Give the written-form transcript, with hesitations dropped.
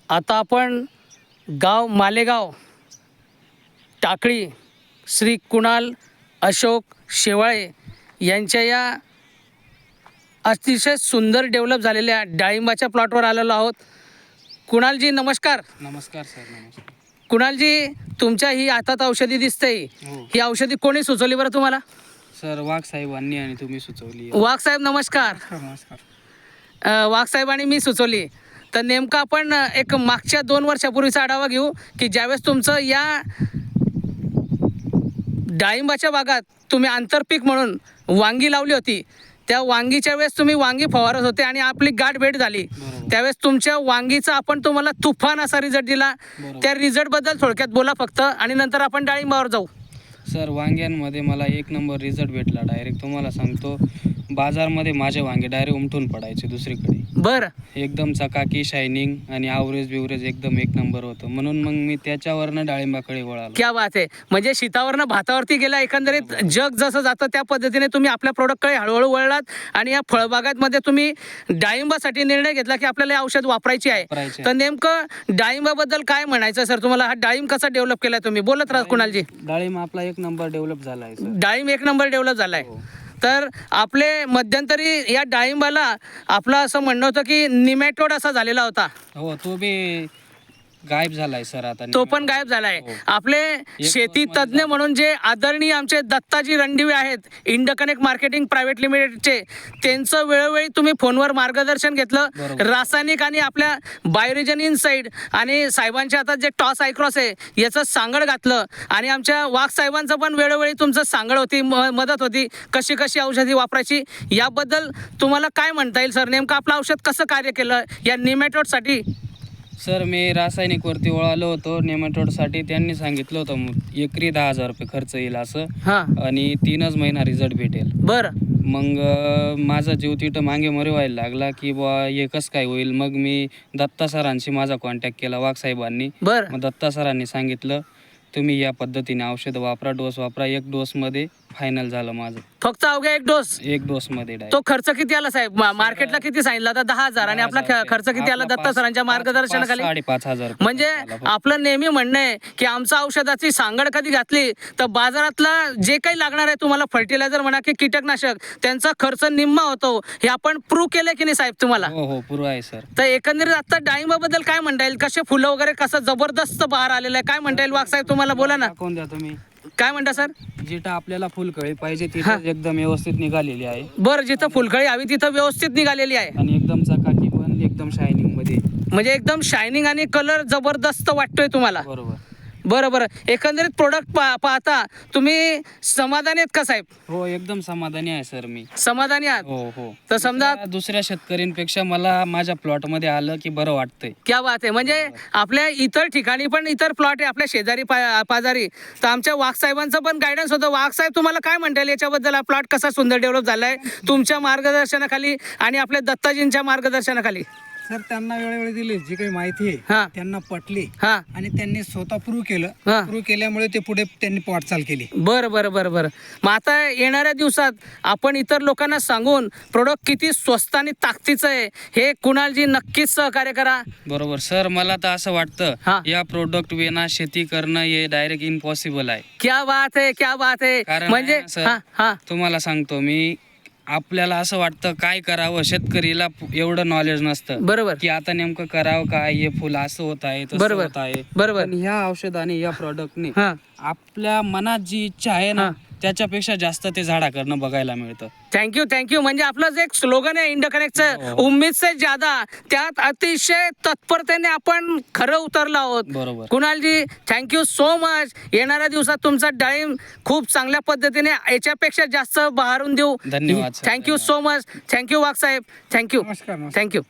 आता आपण गाव मालेगाव टाकळी श्री कुणाल अशोक शेवाळे यांच्या या अतिशय सुंदर डेव्हलप झालेल्या डाळिंबाच्या प्लॉटवर आलेलो आहोत. कुणालजी नमस्कार. नमस्कार सर. नमस्कार. कुणालजी, तुमच्या ही हातात औषधी दिसते, हो ही औषधी कोणी सुचवली बरं तुम्हाला? सर, वाघ साहेबांनी आणि तुम्ही सुचवली. वाघ साहेब नमस्कार. नमस्कार. वाघ साहेबांनी मी सुचवली. तर नेमकं आपण एक मागच्या 2 वर्षापूर्वीचा आढावा घेऊ की ज्यावेळेस तुमचं या डाळिंबाच्या बागात तुम्ही आंतरपीक म्हणून वांगी लावली होती. त्या वांगीच्या वेळेस तुम्ही वांगी फवारत होते आणि आपली गाठ भेट झाली. त्यावेळेस तुमच्या वांगीचा आपण तुम्हाला तुफान असा रिझल्ट दिला. त्या रिझल्टबद्दल थोडक्यात बोला फक्त, आणि नंतर आपण डाळिंबावर जाऊ. सर, वांग्यांमध्ये मला 1 नंबर रिझल्ट भेटला. डायरेक्ट तुम्हाला सांगतो, बाजारमध्ये माझे वांगे डायरेक्ट उमटून पडायचे दुसरीकडे. बरं. एकदम चकाकी, शायनिंग आणि आवरेज बिवरेज एकदम 1 नंबर होतं. म्हणून मग मी त्याच्यावरनं डाळिंबाकडे वळालो. क्या बात आहे. म्हणजे शीतावरनं भातावरती गेला. एकंदरीत जग जसं जातं त्या पद्धतीने तुम्ही आपल्या प्रोडक्टकडे हळूहळू वळलात आणि या फळबागांमध्ये तुम्ही डाळिंबासाठी निर्णय घेतला की आपल्याला हे औषध वापरायची आहे. तर नेमकं डाळिंबाबद्दल काय म्हणायचं सर तुम्हाला? हा डाळिंब कसा डेव्हलप केलाय तुम्ही? बोलत राहा कुणालजी. डाळिंब आपला 1 नंबर डेव्हलप झाला आहे सर. डाळिंब 1 नंबर डेव्हलप झालाय. तर आपले मध्यंतरी या डाळिंबाला आपलं असं म्हणणं होतं की निमॅटोड असा झालेला होता. हो, तो बी गायब झालाय सर. आता तो पण गायब झालाय. आपले शेती तज्ज्ञ म्हणून जे आदरणीय आमचे दत्ताजी रणदिवे आहेत, इंडकनेक्ट मार्केटिंग प्रायव्हेट लिमिटेडचे, त्यांचं वेळोवेळी तुम्ही फोनवर मार्गदर्शन घेतलं. रासायनिक आणि आपल्या बायोरिजन इनसाइड आणि साहेबांच्या हातात जे टॉस आयक्रॉस आहे याचं सांगड घातलं. आणि आमच्या वाघ साहेबांचं पण वेळोवेळी तुमचं सांगड होती, मदत होती, कशी कशी औषधी वापरायची. याबद्दल तुम्हाला काय म्हणता येईल सर? नेमकं आपलं औषध कसं कार्य केलं या निमॅटोडसाठी? सर, मी रासायनिकवरती वळालो होतो नेमॅटोडसाठी. त्यांनी सांगितलं होतं एकरी 10,000 रुपये खर्च येईल असं, आणि 3च महिना रिझल्ट भेटेल. बरं. मग माझा जीव तिथं मागे मरे व्हायला लागला की बुवा हे कसं काय होईल. मग मी दत्ता सरांशी माझा कॉन्टॅक्ट केला वाघसाहेबांनी. बरं. मग दत्ता सरांनी सांगितलं तुम्ही या पद्धतीने औषध वापरा, डोस वापरा. 1 डोसमध्ये फायनल झालं माझं. फक्त अवघ्या 1 डोस? 1 डोसमध्ये. तो खर्च किती आला साहेब? मार्केटला किती सांगितलं आता? 10,000. आणि आपला खर्च किती आला दत्ता सरांच्या मार्गदर्शनाखाली? 5,500. म्हणजे आपलं नेहमी म्हणणं आहे की आमचं औषधाची सांगड कधी घातली तर बाजारातला जे काही लागणार आहे तुम्हाला, फर्टिलायझर म्हणा की कीटकनाशक, त्यांचा खर्च निम्मा होतो. हे आपण प्रूव्ह केलं की नाही साहेब तुम्हाला? हो, प्रूव्ह आहे सर. तर एकंदरीत आता डाळिंबाबद्दल काय म्हणता येईल? कसे फुलं वगैरे कसं जबरदस्त बहार आलेलं आहे, काय म्हणता येईल वाघ साहेब तुम्हाला? बोला ना. दाखवून द्या तुम्ही. काय म्हणता सर? जिथं आपल्याला फुलकळी पाहिजे तिथं एकदम व्यवस्थित निघालेली आहे. बरं, जिथं फुलकळी हवी तिथं व्यवस्थित निघालेली आहे. आणि एकदम चकाकी पण एकदम शायनिंग मध्ये. म्हणजे एकदम शायनिंग आणि कलर जबरदस्त वाटतोय तुम्हाला? बरोबर. बरं. एकंदरीत प्रोडक्ट पाहता तुम्ही समाधानी आहेत का साहेब? हो, एकदम समाधानी आहे सर मी. समाधानी आहात? हो. तर समजा दुसऱ्या शेतकऱ्यांपेक्षा मला माझ्या प्लॉट मध्ये आलं की बरं वाटतंय. क्या बात आहे. म्हणजे आपल्या इतर ठिकाणी पण इतर प्लॉट आहे आपल्या शेजारी पाजारी, तर आमच्या वाघ साहेबांचं पण गायडन्स होतं. वाघ साहेब तुम्हाला काय म्हणता येईल याच्याबद्दल? हा प्लॉट कसा सुंदर डेव्हलप झालाय तुमच्या मार्गदर्शनाखाली आणि आपल्या दत्ताजींच्या मार्गदर्शनाखाली? सर, त्यांना वेळोवेळी दिली जी काही माहिती आहे त्यांना पटली आणि त्यांनी स्वतः प्रूव्ह केलं. प्रूव्ह केल्यामुळे ते पुढे त्यांनी वाटचाल केली. बरं. मग आता येणाऱ्या दिवसात आपण इतर लोकांना सांगून प्रोडक्ट किती स्वस्त आणि ताकदीचं आहे हे कुणालजी नक्कीच सहकार्य करा. बरोबर सर. मला तर असं वाटतं या प्रोडक्ट विना शेती करणं हे डायरेक्ट इम्पॉसिबल आहे. क्या बात आहे. म्हणजे तुम्हाला सांगतो मी, आपल्याला असं वाटतं काय करावं, शेतकरीला एवढं नॉलेज नसतं. बरोबर. की आता नेमकं करावं काय, हे फुल असं होत आहे तसं होत आहे. बरोबर. पण ह्या औषधाने, या प्रोडक्टने आपल्या मनात जी इच्छा आहे ना त्याच्यापेक्षा जास्त ते झाडाकडनं बघायला मिळतं. थँक्यू. म्हणजे आपलं जे एक स्लोगन आहे इंडकनेक्टचं, उम्मीद से ज्यादा, त्यात अतिशय तत्परतेने आपण खरं उतरलो आहोत. बरोबर. कुणालजी, थँक्यू सो मच. येणाऱ्या दिवसात तुमचा डाळिंब खूप चांगल्या पद्धतीने याच्यापेक्षा जास्त बहारून देऊ. धन्यवाद. Thank you so much. थँक्यू वाघ साहेब. थँक्यू.